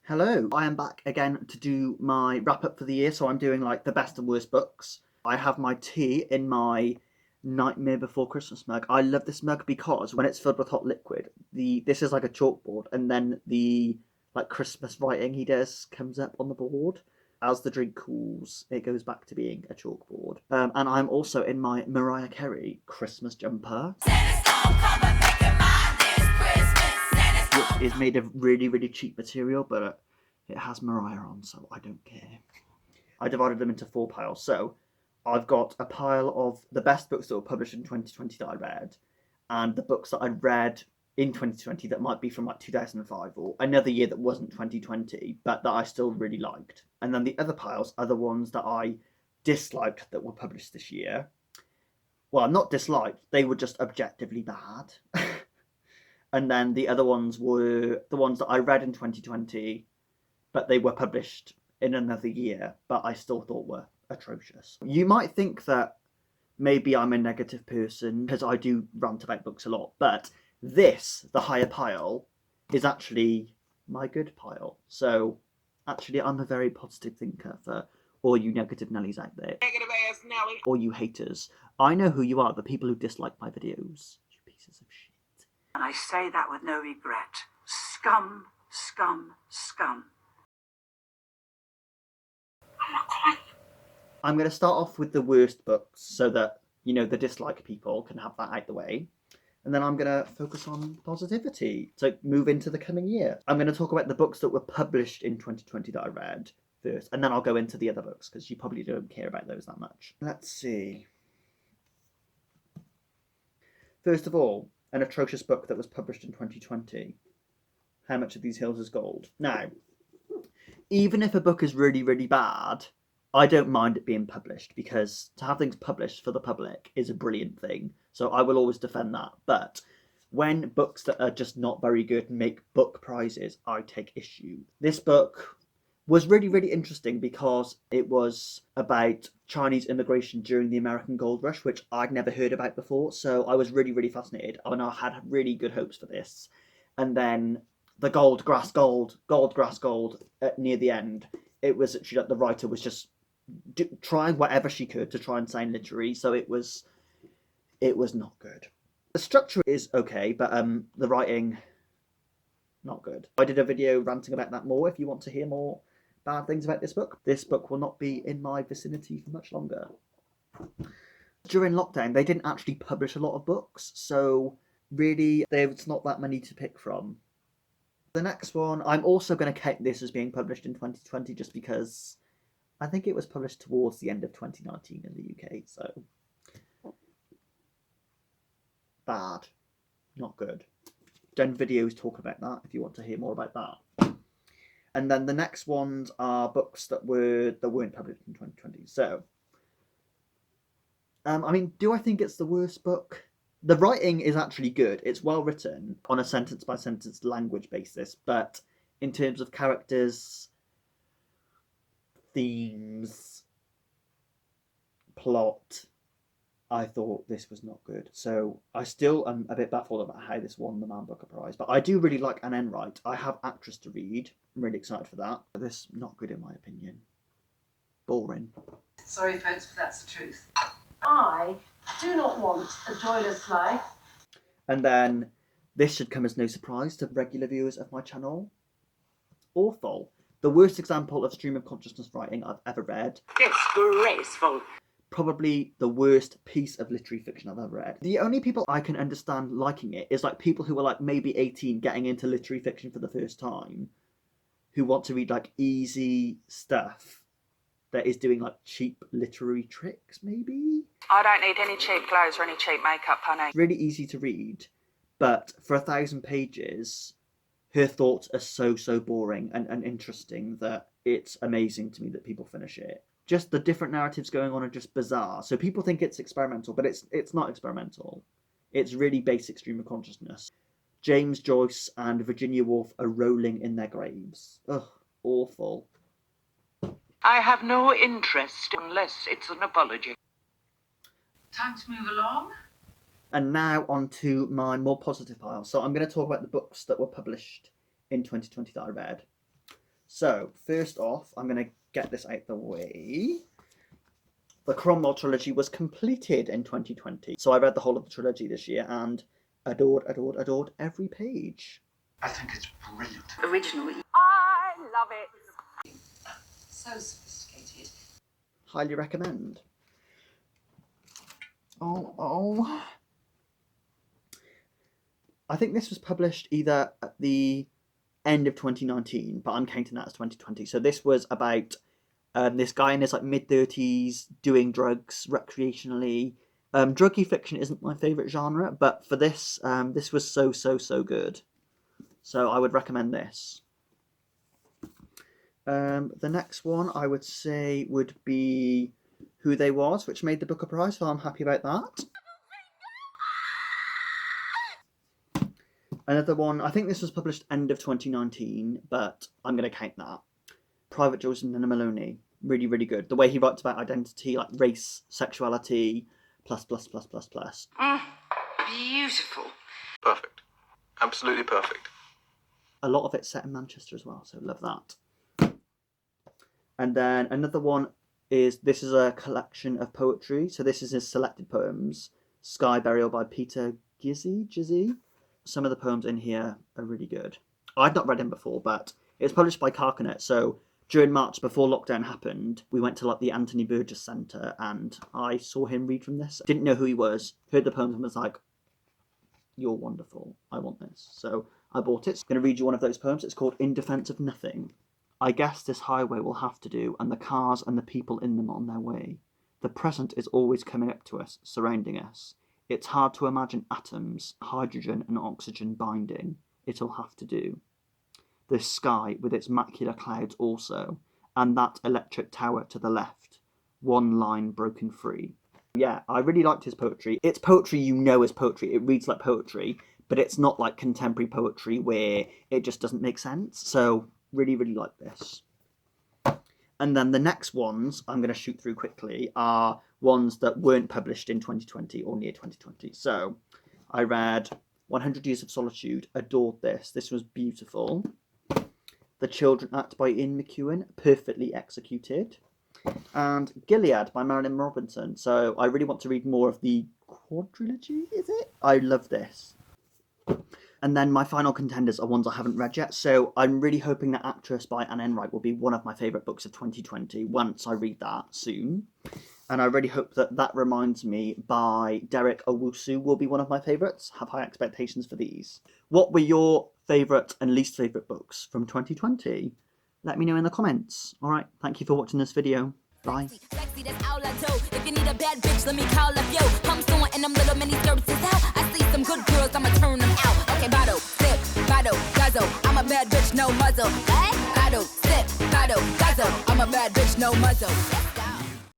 Hello, I am back again to do my wrap up for the year. So I'm doing like the best and worst books. I have my tea in my Nightmare Before Christmas mug. I love this mug because when it's filled with hot liquid, this is like a chalkboard, and then the like Christmas writing he does comes up on the board. As the drink cools, it goes back to being a chalkboard. And I'm also in my Mariah Carey Christmas jumper, which is made of really, really cheap material, but it has Mariah on, so I don't care. I divided them into 4 piles. So I've got a pile of the best books that were published in 2020 that I read, and the books that I read in 2020 that might be from like 2005 or another year that wasn't 2020, but that I still really liked. And then the other piles are the ones that I disliked that were published this year. Well, not disliked, they were just objectively bad. And then the other ones were the ones that I read in 2020, but they were published in another year, but I still thought were atrocious. You might think that maybe I'm a negative person because I do rant about books a lot, but this, the higher pile, is actually my good pile. So actually, I'm a very positive thinker for all you negative Nellies out there. Negative ass Nelly. Or you haters. I know who you are, the people who dislike my videos. You pieces of shit. And I say that with no regret. Scum, scum, scum. I'm going to start off with the worst books so that, you know, the dislike people can have that out the way. And then I'm going to focus on positivity to move into the coming year. I'm going to talk about the books that were published in 2020 that I read first, and then I'll go into the other books because you probably don't care about those that much. Let's see. First of all, an atrocious book that was published in 2020. How Much of These Hills is Gold. Now, even if a book is really, really bad, I don't mind it being published because to have things published for the public is a brilliant thing. So I will always defend that. But when books that are just not very good make book prizes, I take issue. This book was really, really interesting because it was about Chinese immigration during the American Gold Rush, which I'd never heard about before. So I was really, really fascinated, and I had really good hopes for this. And then the gold, grass, gold, grass, gold near the end, it was actually like the writer was just trying whatever she could to try and sound literary. So it was not good. The structure is okay, but the writing, not good. I did a video ranting about that more if you want to hear more bad things about this book. This book will not be in my vicinity for much longer. During lockdown, they didn't actually publish a lot of books, so really there's not that many to pick from. The next one, I'm also going to count this as being published in 2020 just because I think it was published towards the end of 2019 in the UK, so bad, not good. Done videos talk about that if you want to hear more about that. And then the next ones are books that weren't published in 2020. So, I mean, do I think it's the worst book? The writing is actually good. It's well written on a sentence by sentence language basis, but in terms of characters, themes, plot, I thought this was not good. So I still am a bit baffled about how this won the Man Booker Prize. But I do really like Anne Enright. I have Actress to read. I'm really excited for that. But this not good in my opinion. Boring. Sorry folks, but that's the truth. I do not want a joyless life. And then this should come as no surprise to regular viewers of my channel. Awful. The worst example of stream of consciousness writing I've ever read. Disgraceful. Probably the worst piece of literary fiction I've ever read. The only people I can understand liking it is like people who are like maybe 18 getting into literary fiction for the first time, who want to read like easy stuff that is doing like cheap literary tricks, maybe? I don't need any cheap clothes or any cheap makeup, honey. Really easy to read, but for 1,000 pages, her thoughts are so boring and interesting that it's amazing to me that people finish it. Just the different narratives going on are just bizarre. So people think it's experimental, but it's not experimental. It's really basic stream of consciousness. James Joyce and Virginia Woolf are rolling in their graves. Ugh, awful. I have no interest unless it's an apology. Time to move along. And now on to my more positive pile. So I'm going to talk about the books that were published in 2020 that I read. So, first off, I'm going to get this out the way. The Cromwell trilogy was completed in 2020. So I read the whole of the trilogy this year and adored every page. I think it's brilliant. Originally. I love it. So sophisticated. Highly recommend. Oh. I think this was published either at the end of 2019, but I'm counting that as 2020. So this was about this guy in his like mid-30s doing drugs recreationally. Druggy fiction isn't my favourite genre, but for this, this was so good. So I would recommend this. The next one I would say would be Who They Was, which made the Booker Prize, so I'm happy about that. Another one, I think this was published end of 2019, but I'm going to count that. Private Joyce and Nina Maloney. Really good. The way he writes about identity, like race, sexuality, plus. Beautiful. Perfect. Absolutely perfect. A lot of it's set in Manchester as well, so love that. And then another one is, this is a collection of poetry. So this is his selected poems. Sky Burial by Peter Gizzi. Some of the poems in here are really good. I'd not read him before, but it was published by Carcanet. So during March, before lockdown happened, we went to like the Anthony Burgess Centre and I saw him read from this. Didn't know who he was, heard the poems and was like, you're wonderful. I want this. So I bought it. I'm going to read you one of those poems. It's called In Defence of Nothing. I guess this highway will have to do, and the cars and the people in them on their way. The present is always coming up to us, surrounding us. It's hard to imagine atoms, hydrogen and oxygen binding. It'll have to do. The sky with its macular clouds also, and that electric tower to the left. One line broken free. Yeah, I really liked his poetry. It's poetry you know is poetry. It reads like poetry, but it's not like contemporary poetry where it just doesn't make sense. So really like this. And then the next ones I'm going to shoot through quickly are ones that weren't published in 2020 or near 2020. So I read 100 Years of Solitude, adored this. This was beautiful. The Children Act by Ian McEwan, perfectly executed. And Gilead by Marilyn Robinson. So I really want to read more of the quadrilogy, is it? I love this. And then my final contenders are ones I haven't read yet. So I'm really hoping that Actress by Anne Enright will be one of my favourite books of 2020 once I read that soon. And I really hope that That Reminds Me by Derek Owusu will be one of my favourites. Have high expectations for these. What were your favourite and least favourite books from 2020? Let me know in the comments. Alright, thank you for watching this video. Bye. Sexy, that's all I do. If you need a bad bitch, let me call up yo. Come soon and them little mini skirts is out. I see some good girls, I'ma turn them out. Okay, bottle, sip, bottle, guzzle. I'm a bad bitch, no muzzle. Hey? Bottle, sip, bottle, guzzle. I'm a bad bitch, no muzzle.